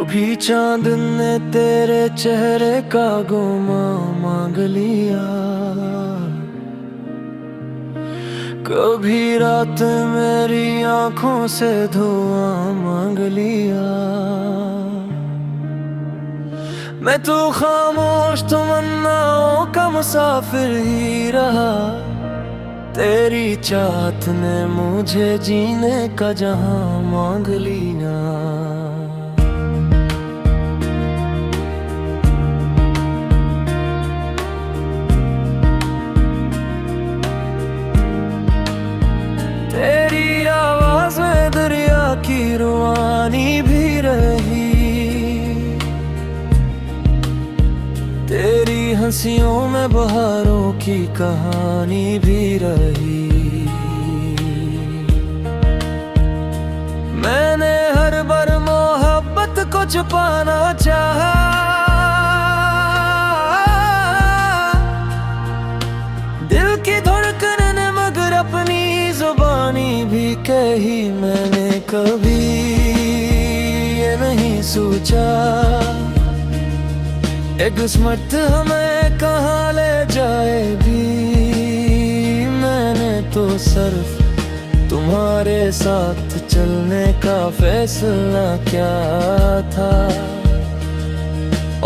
कभी चांद ने तेरे चेहरे का गुमा मांग लिया, कभी रात मेरी आंखों से धुआं मांग लिया। मैं तो खामोश तमन्नाओं का मुसाफिर ही रहा, तेरी चाहत ने मुझे जीने का जहां मांग लिया। तेरी आवाज में दरिया की रुआनी भी रही, तेरी हंसियों में बहारों की कहानी भी रही। मैंने हर बार मोहब्बत को छुपाना चाहा, दिल की धड़कन ने मगर अपनी जुबानी भी कही। मैंने कभी ये नहीं सोचा एक किस्मत हमें कहाँ ले जाएगी। मैंने तो सिर्फ तुम्हारे साथ चलने का फैसला किया था,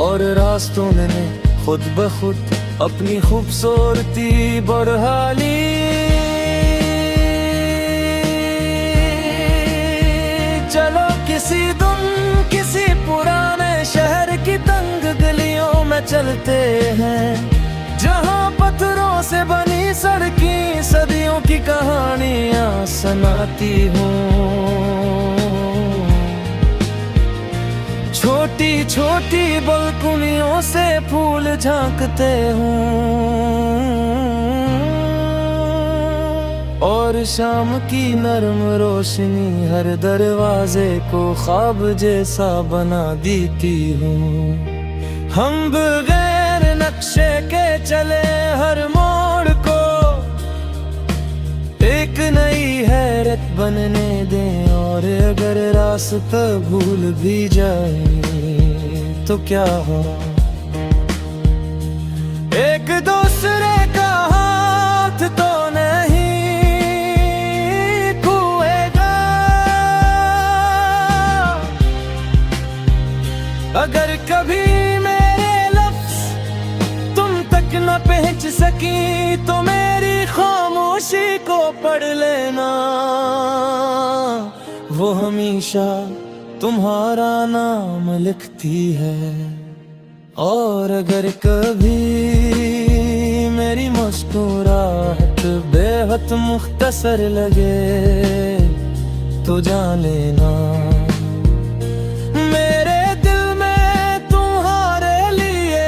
और रास्तों ने खुद ब खुद अपनी खूबसूरती बढ़ा ली। चलो किसी पुराने शहर की तंग गलियों में चलते हैं, जहां पत्थरों से बनी सड़कें सदियों की कहानियां सुनाती हूँ। छोटी छोटी बालकनियों से फूल झांकते हूँ, और शाम की नरम रोशनी हर दरवाजे को ख्वाब जैसा बना देती हूँ। हम बगैर नक्शे के चले हर मोड़ को एक नई हैरत बनने दें, और अगर रास्ता भूल भी जाए तो क्या हो, एक दूसरे का हाथ तो नहीं खोएगा। अगर कभी मेरे लफ्ज़ तुम तक न पहुंच सकी तो मेरी खामोशी को पढ़ लेना, वो हमेशा तुम्हारा नाम लिखती है। और अगर कभी मेरी मुस्कुराहट बेहद मुख्तसर लगे तो जान लेना, मेरे दिल में तुम्हारे लिए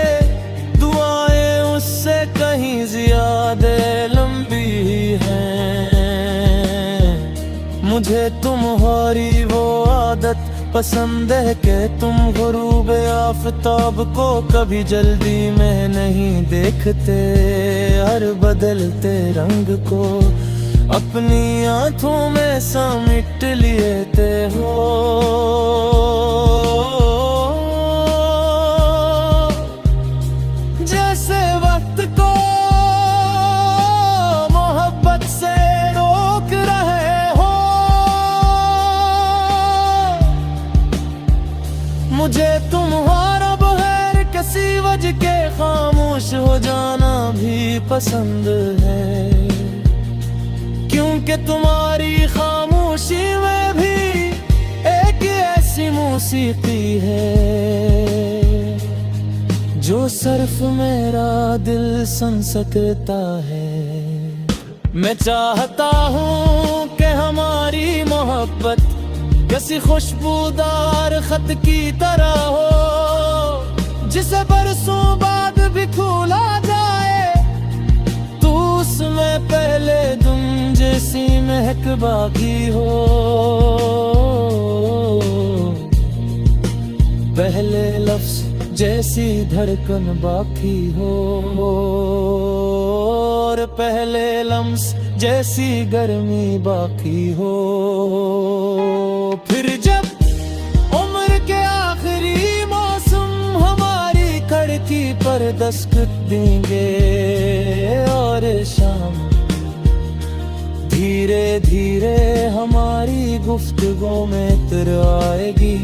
दुआएं उससे कहीं ज्यादा लंबी हैं। मुझे तुम्हारी वो आदत पसंद है कि तुम गुरूब आफताब को कभी जल्दी में नहीं देखते, हर बदलते रंग को अपनी आंखों में समेट लेते हो। जैसे वक्त को मोहब्बत से रोक रहे हो, मुझे तुम्हारा बगैर किसी वजह के खामोश हो जाना भी पसंद है, क्योंकि तुम्हारी खामोशी में भी एक ऐसी मौसीकी है जो सिर्फ मेरा दिल सुन सकता है। मैं चाहता हूँ कि हमारी मोहब्बत किसी खुशबूदार खत की तरह हो, जिसे बरसों बाद भी खोला जाए तो उसमें पहले तुम जैसी महक बाकी हो। पहले लफ्ज़ जैसी धड़कन बाकी हो, और पहले लम्स जैसी गर्मी बाकी हो। फिर जब उम्र के आखिरी की पर दस्तक देंगे और शाम धीरे धीरे हमारी गुफ्तगू में इतर आएगी।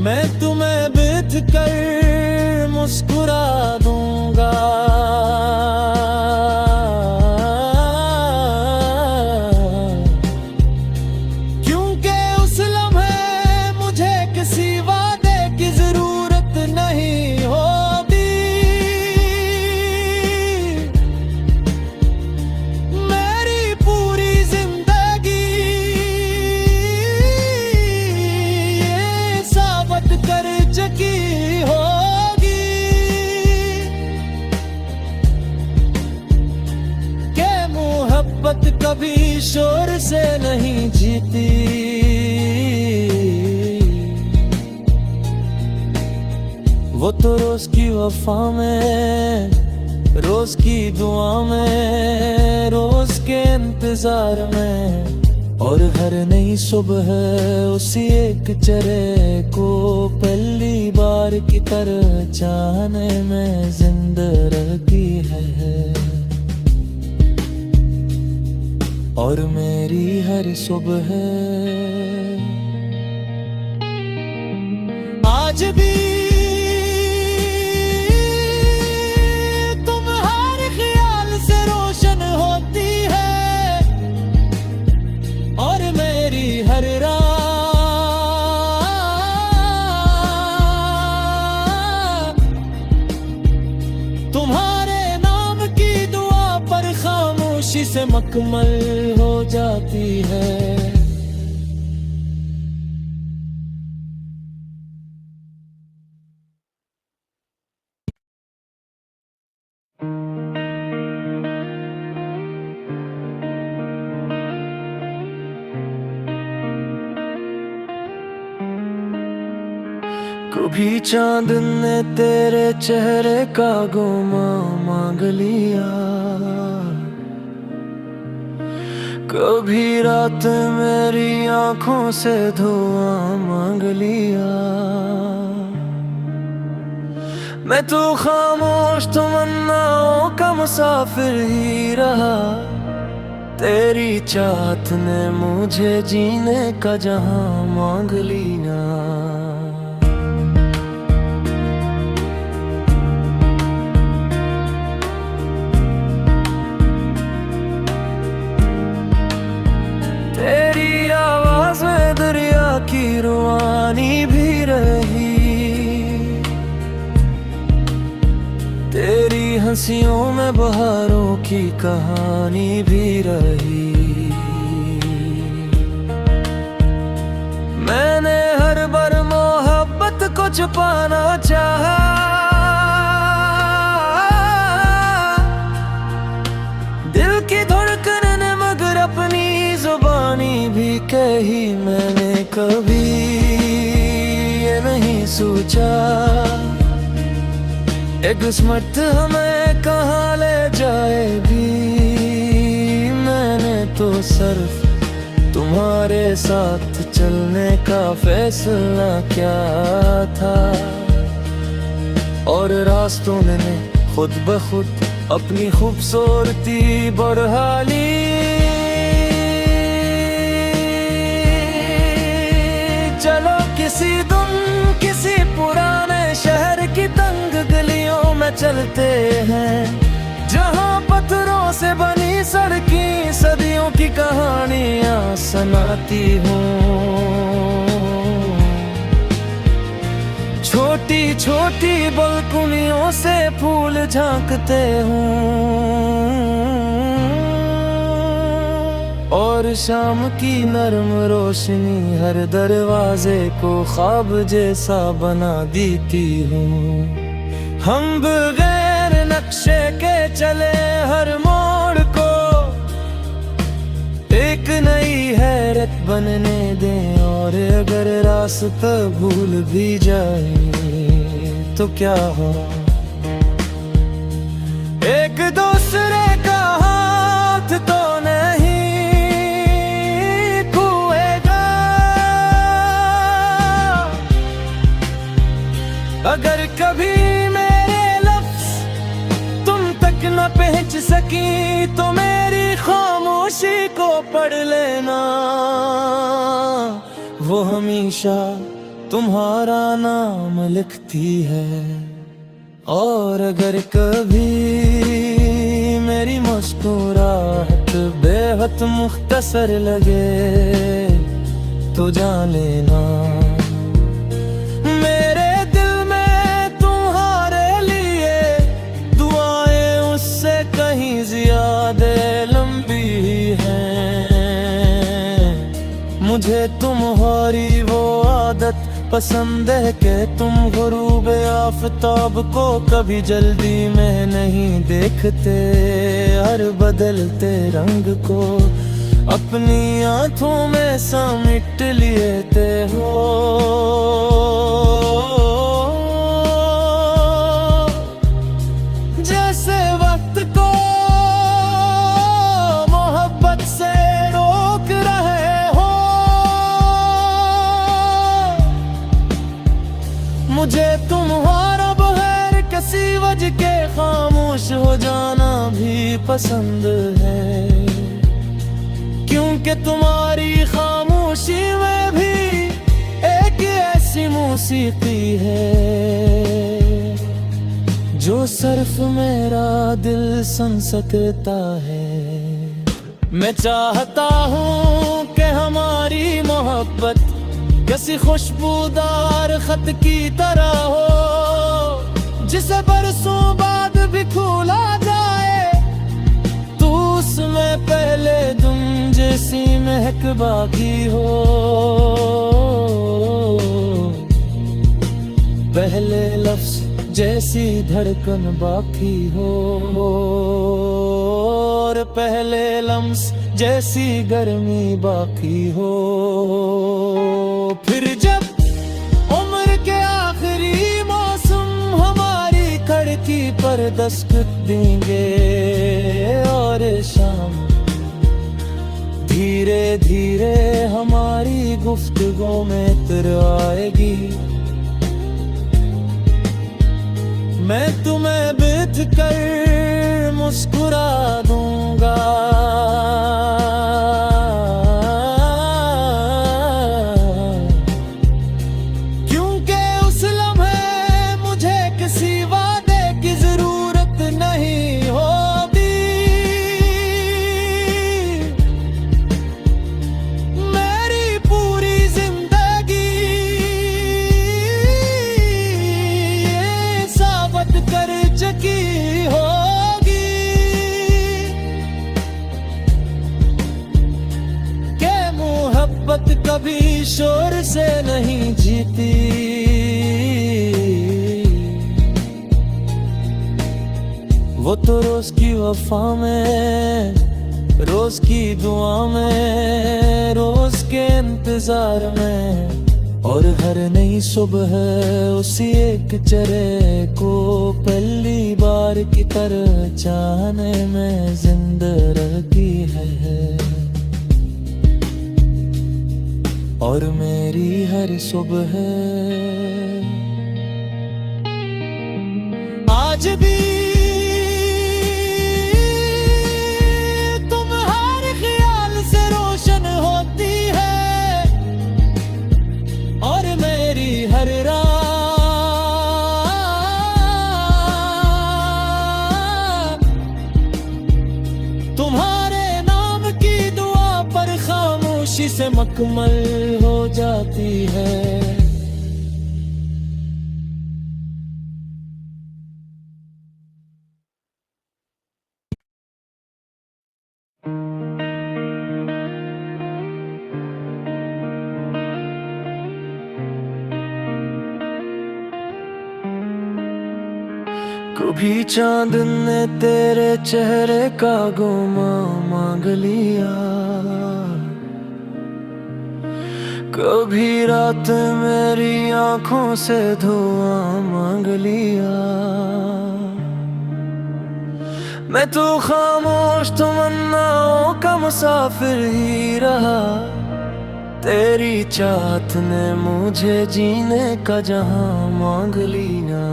मैं तुम्हें बिठ कर मुस्कुरा दूंगा, क्योंकि उस लम्हे मुझे किसी वादे की जरूरत नहीं होगी। मेरी पूरी जिंदगी ये साबित कर चुकी होगी कि मोहब्बत कभी शोर से नहीं जीती। वो तो रोज की वफा में, रोज की दुआ में, रोज के इंतजार में, और हर नई सुबह उसी एक चेहरे को पहली बार की तरह चाहने में जिंदा रहती है। और मेरी हर सुबह आज भी तुम्हारे ख्याल से रोशन होती है, और मेरी हर रात तुम्हारे नाम की दुआ पर खामोशी से मुकम्मल हो जाती है। कभी चांद ने तेरे चेहरे का गुमा मांग लिया, कभी रात मेरी आंखों से धुआं मांग लिया। मैं तो खामोश तमन्नाओं का मुसाफिर ही रहा, तेरी चाहत ने मुझे जीने का जहां मांग लिया। तेरी आवाज में दरिया की रुआनी भी रही, तेरी हंसियों में बहारों की कहानी भी रही। मैंने हर बार मोहब्बत को छुपाना चाहा, दिल की धड़कन ने मगर अपनी जुबानी भी कही। मैंने कभी ये नहीं सोचा एक किस्मत हमें कहाँ ले जाएगी। मैंने तो सिर्फ तुम्हारे साथ चलने का फैसला किया था, और रास्तों ने खुद ब खुद अपनी खूबसूरती बढ़ा ली। चलो किसी दिन किसी पुराने शहर की तंग गलियों में चलते हैं, जहां पत्थरों से बनी सड़कें सदियों की कहानियां सुनाती हूँ। छोटी छोटी बालकनियों से फूल झांकते हूँ, और शाम की नरम रोशनी हर दरवाजे को ख्वाब जैसा बना देती हूँ। हम बगैर नक्शे के चले हर मोड़ को एक नई हैरत बनने दें, और अगर रास्ता भूल भी जाए तो क्या हो, एक दूसरे का हाथ तो नहीं अगर कभी मेरे लफ्ज तुम तक न पहुंच सकी तो मेरी खामोशी को पढ़ लेना, वो हमेशा तुम्हारा नाम लिखती है। और अगर कभी मेरी मुस्कुराहट बेहद मुख्तसर लगे तो जान लेना, मेरे दिल में तुम्हारे लिए दुआएं उससे कहीं ज्यादा लंबी हैं। मुझे तुम्हारी वो आदत पसंद है कि तुम गुरूब आफताब को कभी जल्दी में नहीं देखते, हर बदलते रंग को अपनी आंखों में समेट लेते हो। जैसे वक्त को मोहब्बत से रोक रहे हो, मुझे तुम्हारा बगैर किसी वजह के खामोश हो जाना भी पसंद है, क्योंकि तुम्हारी खामोशी में भी एक ऐसी मौसीकी है जो सिर्फ मेरा दिल सुन सकता है। मैं चाहता हूँ कि हमारी मोहब्बत किसी खुशबूदार खत की तरह हो, जिसे बरसों बाद भी खोला जाए तो उसमें पहले तुम जैसी महक बाकी हो, पहले लफ्ज जैसी धड़कन बाकी हो, और पहले लम्स जैसी गर्मी बाकी हो। फिर जब उम्र के आखिरी मौसम हमारी खिड़की पर दस्तक देंगे और शाम धीरे धीरे हमारी गुफ्तगू में इतर आएगी, मैं तुम्हें बिठ कर मुस्कुरा दूंगा, क्योंकि उस लम्हे मुझे किसी वादे की जरूरत नहीं होगी। मेरी पूरी जिंदगी ये साबित कर चुकी होगी कि मोहब्बत कभी शोर से नहीं जीती, वो तो रोज की वफा में, रोज की दुआ में, रोज के इंतजार में, और हर नई सुबह उसी एक चेहरे को पहली बार की तरह चाहने में जिंदा रहती है। और मेरी हर सुबह आज भी तुम्हारे ख्याल से रोशन होती है, और मेरी हर रात तुम्हारे नाम की दुआ पर खामोशी से मुकम्मल हो जाती है। कभी चांद ने तेरे चेहरे का गुमा मांग लिया, कभी रात मेरी आंखों से धुआं मांग लिया। मैं तो खामोश तमन्नाओं का मुसाफिर ही रहा, तेरी चाहत ने मुझे जीने का जहां मांग लिया।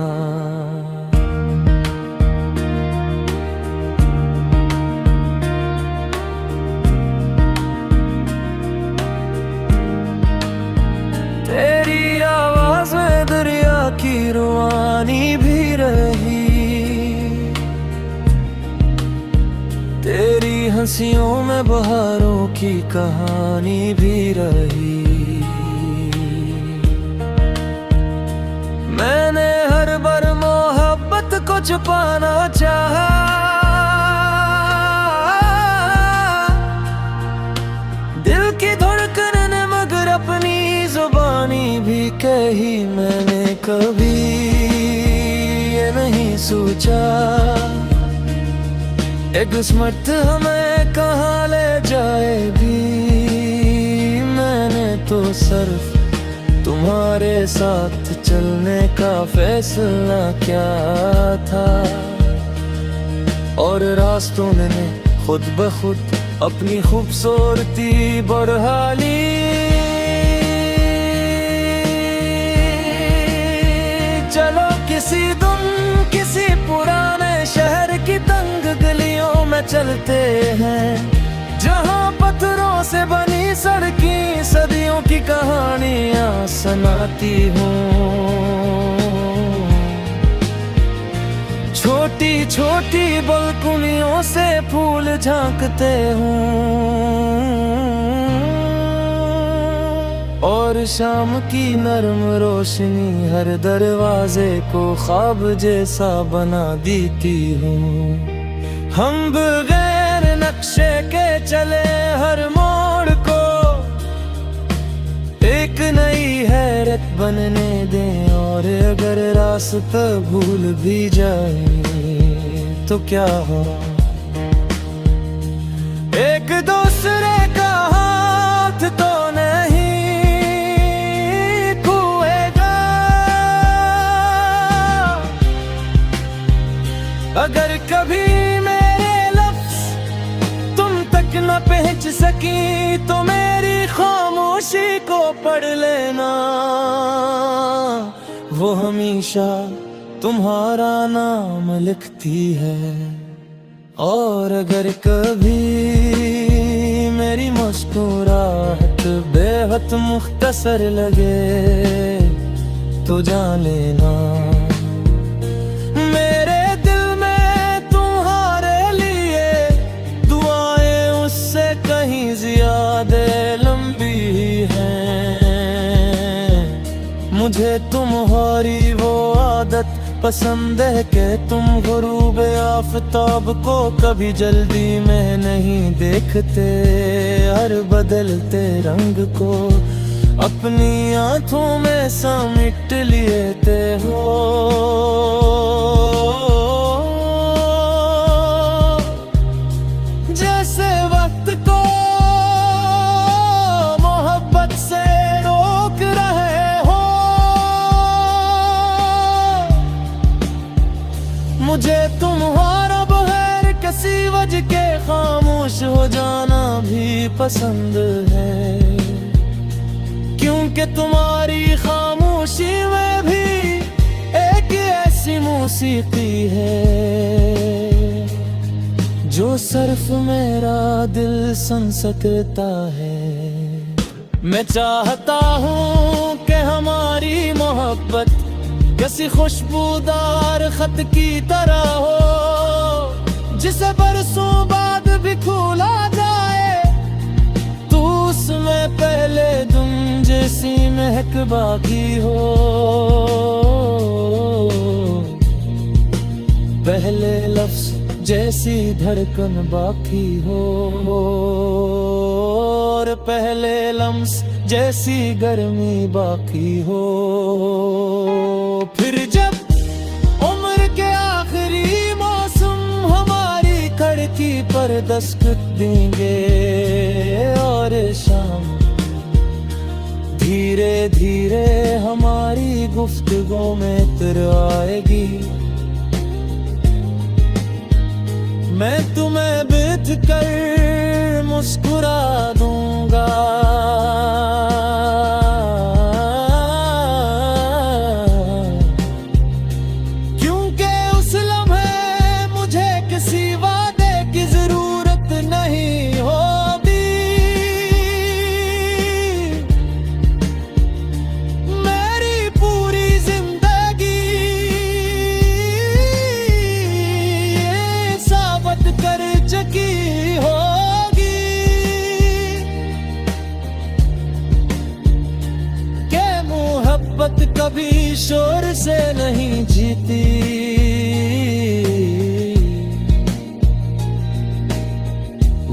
तेरी आवाज में दरिया की रुआनी भी रही, तेरी हंसियों में बहारों की कहानी भी रही। मैंने हर बार मोहब्बत को छुपाना चाहा, दिल की धड़कन ने मगर अपनी जुबानी भी कही। मैंने कभी ये नहीं सोचा एक किस्मत हमें कहाँ ले जाएगी। मैंने तो सिर्फ तुम्हारे साथ चलने का फैसला किया था, और रास्तों ने खुद ब खुद अपनी खूबसूरती बढ़ा ली। चलो किसी पुराने शहर की तंग गलियों में चलते हैं, जहां पत्थरों से बनी सड़कें सदियों की कहानियां सुनाती हूँ। छोटी छोटी बालकनियों से फूल झांकते हूँ, और शाम की नरम रोशनी हर दरवाजे को ख्वाब जैसा बना देती हूँ। हम बगैर नक्शे के चले हर मोड़ को एक नई हैरत बनने दें, और अगर रास्ता भूल भी जाए तो क्या हो, एक दूसरे का हाथ तो नहीं खोएगा। अगर कभी मेरे लफ्ज़ तुम तक न पहुंच सकी तो मेरी खामोशी को पढ़ लेना, वो हमेशा तुम्हारा नाम लिखती है। और अगर कभी मेरी मुस्कुराहट बेहद मुख्तसर लगे तो जान लेना, मेरे दिल में तुम्हारे लिए दुआएं उससे कहीं ज्यादा लंबी हैं। मुझे तुम्हारी वो आदत पसंद है कि तुम गुरूब आफताब को कभी जल्दी में नहीं देखते, हर बदलते रंग को अपनी आंखों में समेट लेते हो। जैसे वक्त को मोहब्बत से रोक रहे हो, मुझे तुम्हारा बगैर किसी वजह के खामोश हो जाना भी पसंद है, क्योंकि तुम्हारी खामोशी में भी एक ऐसी मौसीकी है जो सिर्फ मेरा दिल सुन सकता है। मैं चाहता हूँ कि हमारी मोहब्बत किसी खुशबूदार खत की तरह हो, जिसे बरसों बाद भी खोला जाए तो उसमें पहले तुम जैसी महक बाकी हो, पहले लफ्ज जैसी धड़कन बाकी हो, और पहले लम्स जैसी गर्मी बाकी हो। फिर जब उम्र के आखिरी मौसम हमारी खिड़की पर दस्तक देंगे और शाम धीरे धीरे हमारी गुफ्तगू में इतर आएगी, मैं तुम्हें बिठ कर मुस्कुरा दूंगा।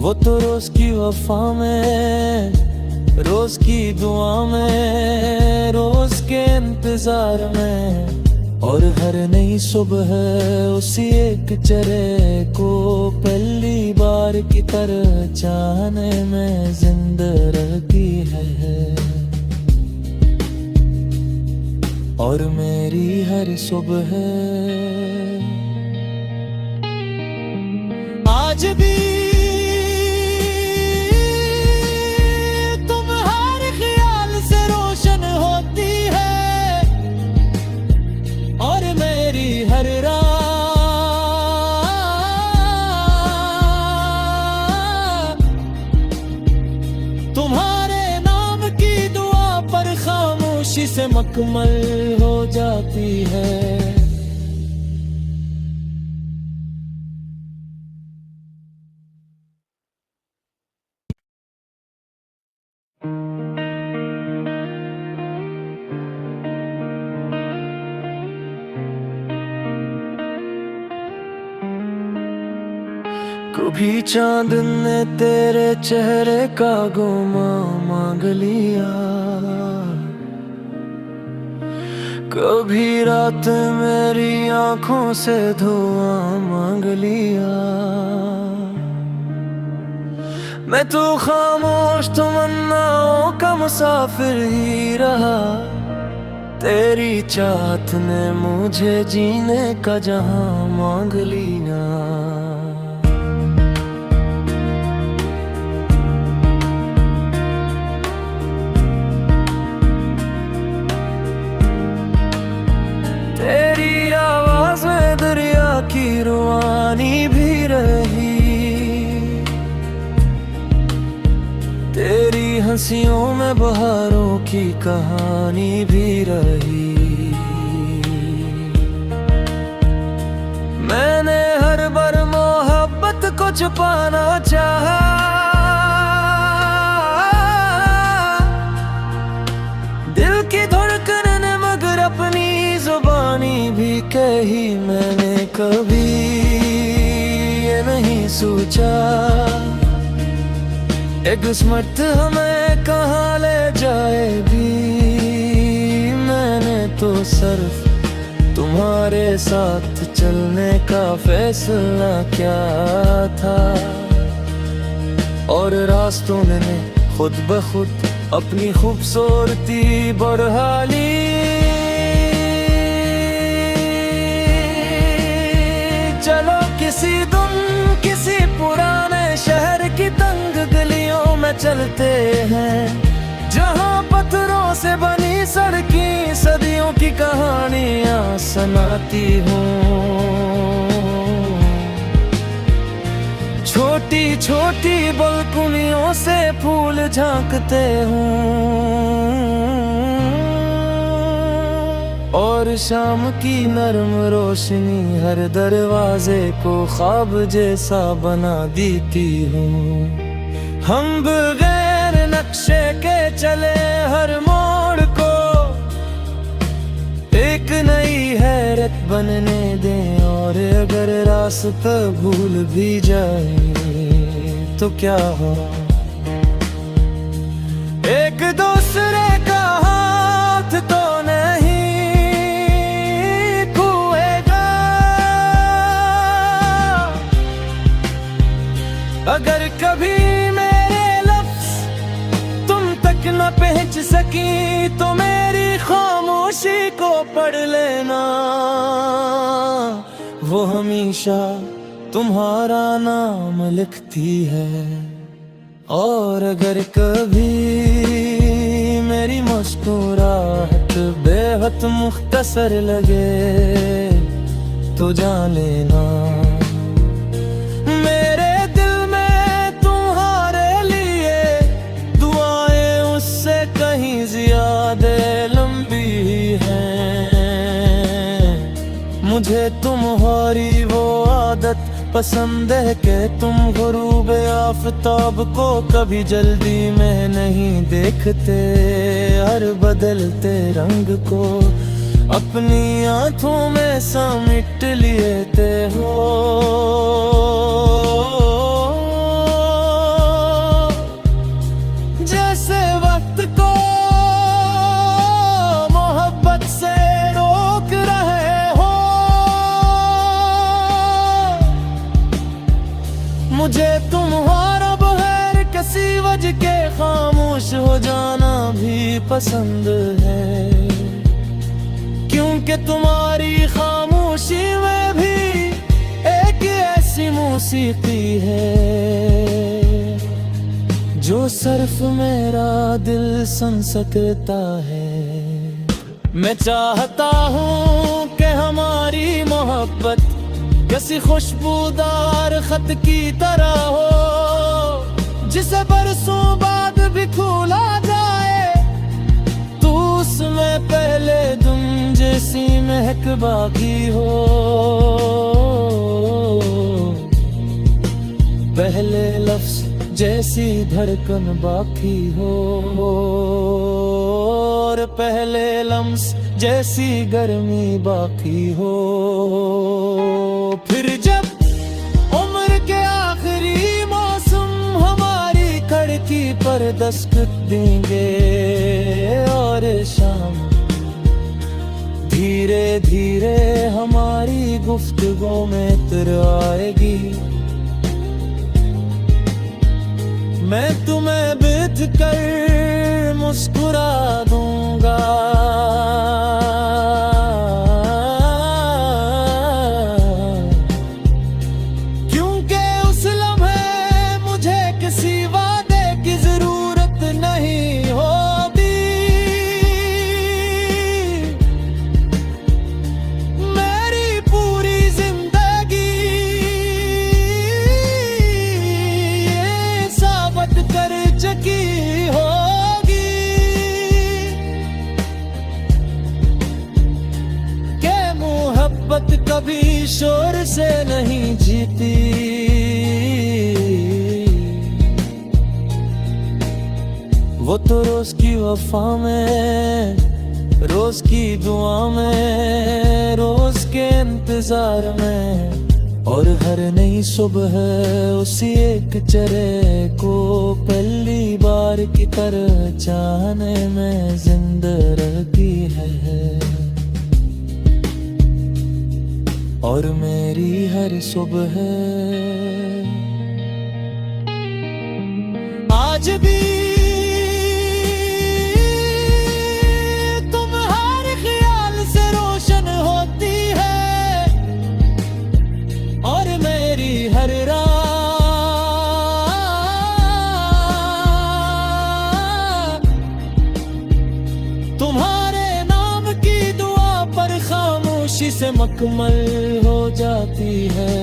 वो तो रोज की वफा में, रोज की दुआ में, रोज के इंतजार में, और हर नई सुबह उसी एक चेहरे को पहली बार की तरह चाहने में जिंदा रहती है। और मेरी हर सुबह आज भी तुम्हारे ख्याल से रोशन होती है, और मेरी हर रात तुम्हारे नाम की दुआ पर खामोशी से मुकम्मल हो जाती है। कभी चांद ने तेरे चेहरे का गुमा मांग लिया, कभी रात मेरी आंखों से धुआं मांग लिया। मैं तो खामोश तमन्नाओं का मुसाफिर ही रहा, तेरी चाहत ने मुझे जीने का जहां मांग लिया। तेरी आवाज में दरिया की रुआनी भी रही, तेरी हंसियों में बहारों की कहानी भी रही। मैंने हर बार मोहब्बत को छुपाना चाहा, दिल की धड़कन ने मगर अपनी जुबानी भी कही। मैंने कभी ये नहीं सोचा एक किस्मत हमें कहाँ ले जाएगी, मैंने तो सिर्फ तुम्हारे साथ चलने का फैसला किया था, और रास्तों ने खुद ब खुद अपनी खूबसूरती बढ़ा ली। चलो किसी पुराने शहर की तंग गलियों में चलते हैं, जहां पत्थरों से बनी सड़कें सदियों की कहानियां सुनाती हूँ। छोटी छोटी बालकनियों से फूल झांकते हूँ, और शाम की नरम रोशनी हर दरवाजे को ख्वाब जैसा बना देती हूँ। हम बगैर नक्शे के चले हर मोड़ को एक नई हैरत बनने दें, और अगर रास्ता भूल भी जाए तो क्या हो, एक दूसरे का हाथ तो नहीं छूएगा। अगर कभी मेरे लफ्ज़ तुम तक न पहुंच सकी तो मेरी खामोशी को पढ़ लेना, वो हमेशा तुम्हारा नाम लिखती है। और अगर कभी मेरी मुस्कुराहट बेहद मुख्तसर लगे तो जान लेना, मेरे दिल में तुम्हारे लिए दुआएं उससे कहीं ज्यादा लंबी हैं। मुझे तुम्हारी वो आदत पसंद है कि तुम गुरूब आफताब को कभी जल्दी में नहीं देखते, हर बदलते रंग को अपनी आंखों में समेट लेते हो। जाना भी पसंद है, क्योंकि तुम्हारी खामोशी में भी एक ऐसी मौसीकी है जो सिर्फ मेरा दिल सुन सकता है। मैं चाहता हूँ कि हमारी मोहब्बत किसी खुशबूदार खत की तरह हो, जिसे बरसों बाद भी खोला जाए तो उसमें पहले तुम जैसी महक बाकी हो, पहले लफ्ज जैसी धड़कन बाकी हो, और पहले लम्स जैसी गर्मी बाकी हो। फिर जब उम्र के आखिरी मौसम हमारी खिड़की पर दस्तक देंगे और शाम धीरे धीरे हमारी गुफ्तगू में उतर आएगी, मैं तुम्हें बिठ कर मुस्कुरा दूंगा, क्योंकि उस लम्हे मुझे किसी वादे की जरूरत नहीं होती। मेरी पूरी जिंदगी ये साबित कर चुकी होगी कि मोहब्बत कभी शोर से नहीं जीती, वो तो रोज की वफा में, रोज की दुआ में, रोज के इंतजार में, और हर नई सुबह उसी एक चेहरे को पहली बार की तरह चाहने में जिंदा रहती है। और मेरी हर सुबह आज भी तुम्हारे ख्याल से रोशन होती है, और मेरी हर रात तुम्हारे नाम की दुआ पर खामोशी से मुकम्मल हो जाती है।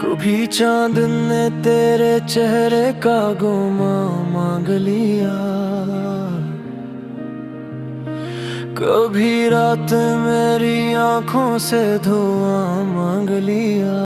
कभी चांद ने तेरे चेहरे का गुमा मांग लिया, कभी रात मेरी आंखों से धुआं मांग लिया।